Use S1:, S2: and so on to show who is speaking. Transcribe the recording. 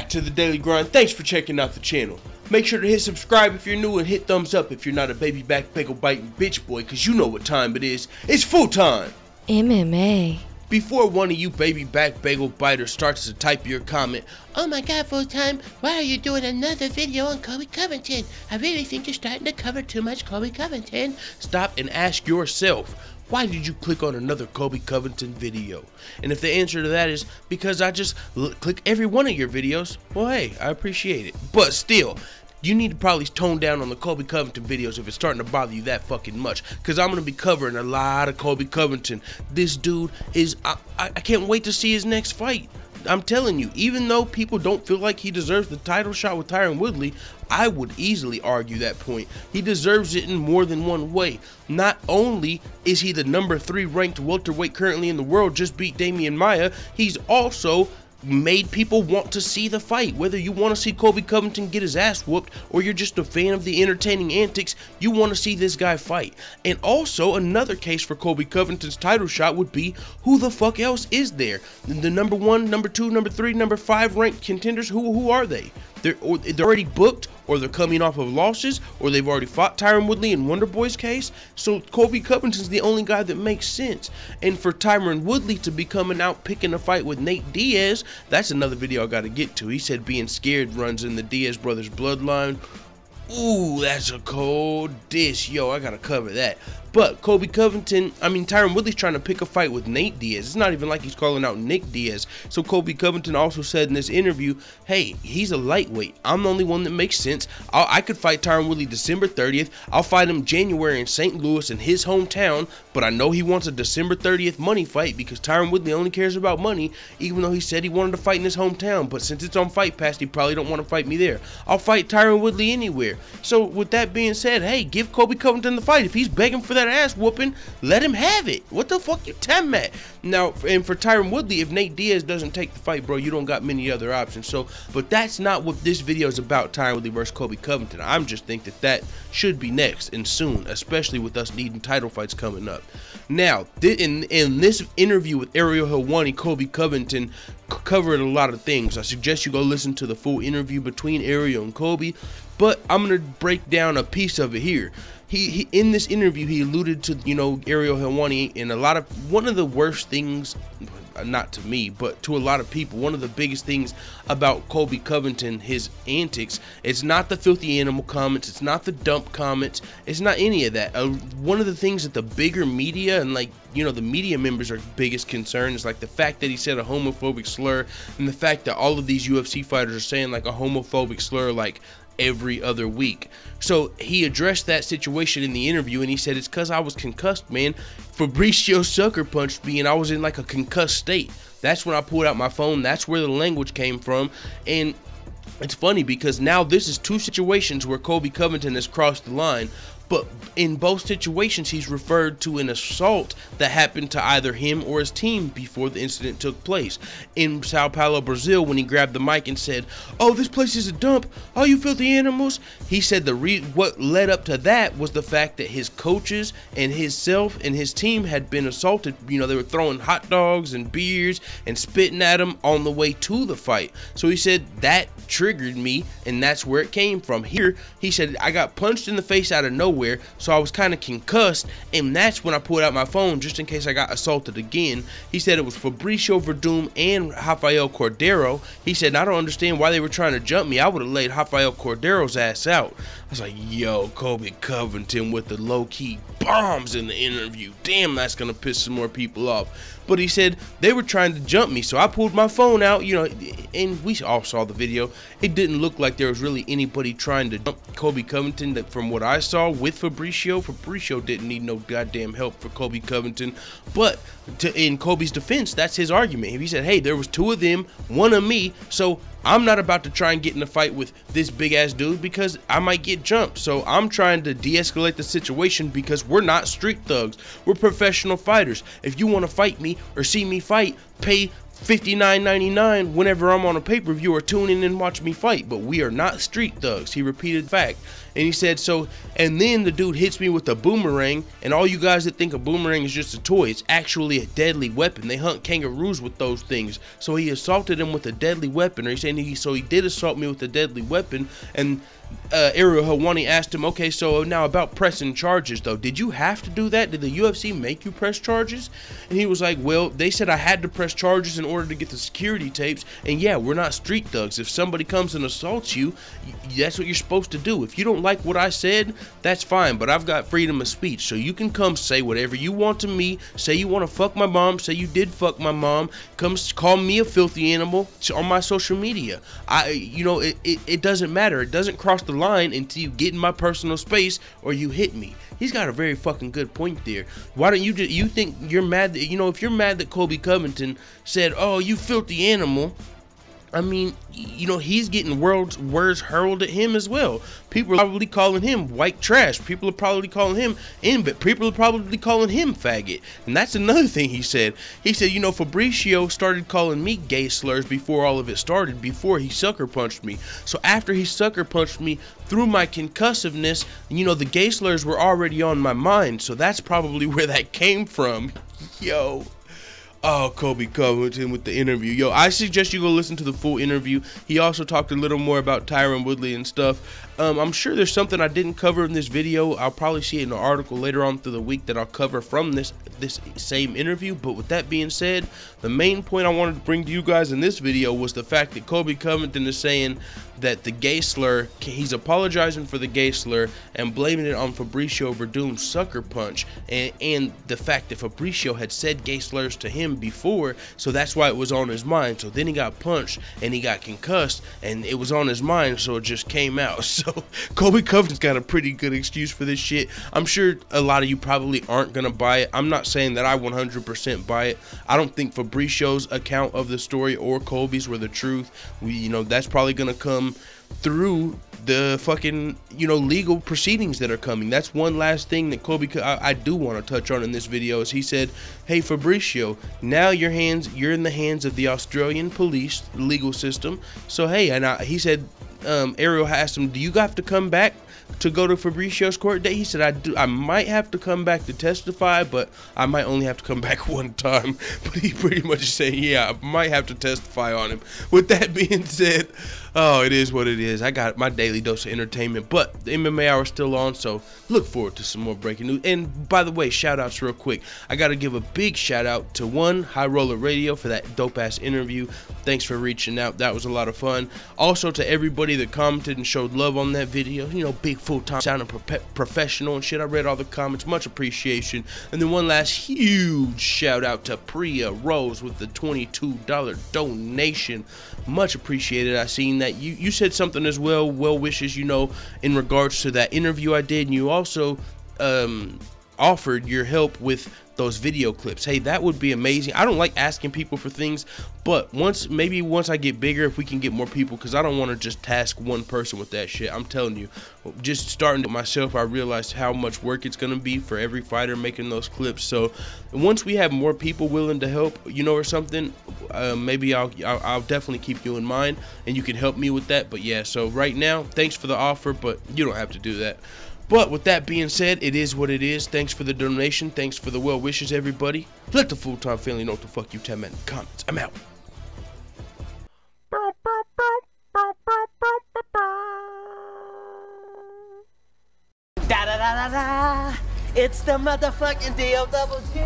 S1: back to the Daily Grind. Thanks for checking out the channel. Make sure to hit subscribe if you're new and hit thumbs up if you're not a baby back bagel biting bitch boy, cause you know what time it is. It's full time.
S2: MMA.
S1: Before one of you baby back bagel biters starts to type your comment,
S3: "Oh my god, full time, why are you doing another video on Colby Covington? I really think you're starting to cover too much Colby Covington."
S1: stop and ask yourself, why did you click on another Colby Covington video? And if the answer to that is because I just click every one of your videos, well, hey, I appreciate it. But still, you need to probably tone down on the Colby Covington videos if it's starting to bother you that fucking much, because I'm going to be covering a lot of Colby Covington. This dude is, I can't wait to see his next fight. I'm telling you, even though people don't feel like he deserves the title shot with Tyron Woodley, I would easily argue that point. He deserves it in more than one way. Not only is he the #3 ranked welterweight currently in the world, just beat Damian Maia, he's also made people want to see the fight. Whether you want to see Colby Covington get his ass whooped or you're just a fan of the entertaining antics, you want to see this guy fight. And also, another case for Colby Covington's title shot would be, who the fuck else is there? The #1, #2, #3, #5 ranked contenders, who are they? They're already booked, or they're coming off of losses, or they've already fought Tyron Woodley in Wonderboy's case. So Colby Covington's the only guy that makes sense. And for Tyron Woodley to be coming out picking a fight with Nate Diaz, that's another video I gotta get to. He said being scared runs in the Diaz brothers bloodline. Ooh, that's a cold dish. Yo, I gotta cover that. But Tyron Woodley's trying to pick a fight with Nate Diaz. It's not even like he's calling out Nick Diaz. So Colby Covington also said in this interview, hey, he's a lightweight. I'm the only one that makes sense. I could fight Tyron Woodley December 30th. I'll fight him January in St. Louis in his hometown. But I know he wants a December 30th money fight because Tyron Woodley only cares about money, even though he said he wanted to fight in his hometown. But since it's on Fight Pass, he probably don't want to fight me there. I'll fight Tyron Woodley anywhere. So with that being said, hey, give Colby Covington the fight. If he's begging for that ass whooping, let him have it. What the fuck you tell me? Now, and for Tyron Woodley, if Nate Diaz doesn't take the fight, bro, you don't got many other options. So, but that's not what this video is about, Tyron Woodley versus Colby Covington. I'm just think that should be next and soon, especially with us needing title fights coming up. Now, in this interview with Ariel Helwani, Colby Covington covered a lot of things. I suggest you go listen to the full interview between Ariel and Colby, but I'm gonna break down a piece of it here. He in this interview, he alluded to, Ariel Helwani, and one of the worst things, not to me, but to a lot of people, one of the biggest things about Colby Covington, his antics, it's not the filthy animal comments, it's not the dump comments, it's not any of that. One of the things that the bigger media and the media members are biggest concern is like the fact that he said a homophobic slur, and the fact that all of these UFC fighters are saying like a homophobic slur like every other week. So he addressed that situation in the interview, and he said, it's because I was concussed, man. Fabricio sucker punched me and I was in like a concussed state. That's when I pulled out my phone. That's where the language came from. And it's funny because now this is two situations where Colby Covington has crossed the line, but in both situations he's referred to an assault that happened to either him or his team before the incident took place. In Sao Paulo, Brazil, when he grabbed the mic and said, "Oh, this place is a dump, all you filthy animals," he said what led up to that was the fact that his coaches and himself and his team had been assaulted. They were throwing hot dogs and beers and spitting at him on the way to the fight. So he said that triggered me, and that's where it came from. Here, he said, I got punched in the face out of nowhere, so I was kind of concussed, and that's when I pulled out my phone just in case I got assaulted again. He said it was Fabricio Werdum and Rafael Cordeiro. He said, I don't understand why they were trying to jump me. I would have laid Rafael Cordeiro's ass out. I was like, yo, Colby Covington with the low-key bombs in the interview. Damn, that's going to piss some more people off. But he said they were trying to jump me, so I pulled my phone out, and we all saw the video. It didn't look like there was really anybody trying to jump Colby Covington. That from what I saw with Fabricio didn't need no goddamn help for Colby Covington. But in Colby's defense, that's his argument. He said, hey, there was two of them, one of me, so I'm not about to try and get in a fight with this big ass dude because I might get jumped. So I'm trying to de-escalate the situation because we're not street thugs. We're professional fighters. If you want to fight me or see me fight, pay $59.99 whenever I'm on a pay-per-view or tune in and watch me fight, but we are not street thugs. He repeated the fact. And he said, so, and then the dude hits me with a boomerang, and all you guys that think a boomerang is just a toy, it's actually a deadly weapon. They hunt kangaroos with those things. So he assaulted him with a deadly weapon, or he's saying he did assault me with a deadly weapon. And Ariel Helwani asked him, okay, so now about pressing charges though, did you have to do that? Did the UFC make you press charges? And he was like, well, they said I had to press charges in order to get the security tapes, and yeah, we're not street thugs. If somebody comes and assaults you, that's what you're supposed to do. If you don't like what I said, that's fine, but I've got freedom of speech, so you can come say whatever you want to me. Say you want to fuck my mom, say you did fuck my mom, come call me a filthy animal on my social media. It doesn't matter. It doesn't cross the line until you get in my personal space or you hit me. He's got a very fucking good point there. Why don't you think you're mad that, if you're mad that Colby Covington said, oh, you filthy animal, I mean, he's getting words hurled at him as well. People are probably calling him white trash. People are probably calling him but people are probably calling him faggot. And that's another thing he said. He said, Fabricio started calling me gay slurs before all of it started, before he sucker punched me. So after he sucker punched me, through my concussiveness, the gay slurs were already on my mind. So that's probably where that came from. Yo. Oh, Colby Covington with the interview. Yo, I suggest you go listen to the full interview. He also talked a little more about Tyron Woodley and stuff. I'm sure there's something I didn't cover in this video. I'll probably see it in an article later on through the week that I'll cover from this same interview. But with that being said, the main point I wanted to bring to you guys in this video was the fact that Colby Covington is saying that the gay slur, he's apologizing for the gay slur and blaming it on Fabricio Werdum's sucker punch, and the fact that Fabricio had said gay slurs to him before, so that's why it was on his mind. So then he got punched and he got concussed and it was on his mind, so it just came out. So Colby Covington's got a pretty good excuse for this shit. I'm sure a lot of you probably aren't gonna buy it. I'm not saying that I 100% buy it. I don't think Fabricio's account of the story or Colby's were the truth. That's probably gonna come through the fucking legal proceedings that are coming. That's one last thing that Colby I do want to touch on in this video. Is he said, hey Fabricio, now you're in the hands of the Australian police legal system, so hey, and he said, Ariel asked him, do you have to come back to go to Fabricio's court date? He said, I might have to come back to testify, but I might only have to come back one time. But he pretty much said, yeah, I might have to testify on him. With that being said, oh, it is what it is. I got my daily dose of entertainment, but the MMA hour is still on, so look forward to some more breaking news. And by the way, shout outs real quick. I got to give a big shout out to High Roller Radio for that dope ass interview. Thanks for reaching out. That was a lot of fun. Also to everybody that commented and showed love on that video. Big full-time sounding professional and shit. I read all the comments. Much appreciation. And then one last huge shout out to Priya Rose with the $22 donation. Much appreciated. I seen that you said something as well wishes in regards to that interview I did, and you also offered your help with those video clips. Hey, that would be amazing. I don't like asking people for things, but maybe once I get bigger, if we can get more people, because I don't want to just task one person with that shit. I'm telling you, just starting to myself, I realized how much work it's gonna be for every fighter making those clips. So once we have more people willing to help, or something, maybe I'll definitely keep you in mind and you can help me with that. But yeah, so right now, thanks for the offer, but you don't have to do that. But with that being said, it is what it is. Thanks for the donation. Thanks for the well wishes, everybody. Let the full-time family know what the fuck you tell me in the comments. I'm out.
S2: Da da da da da. It's the motherfucking D-O-double-G.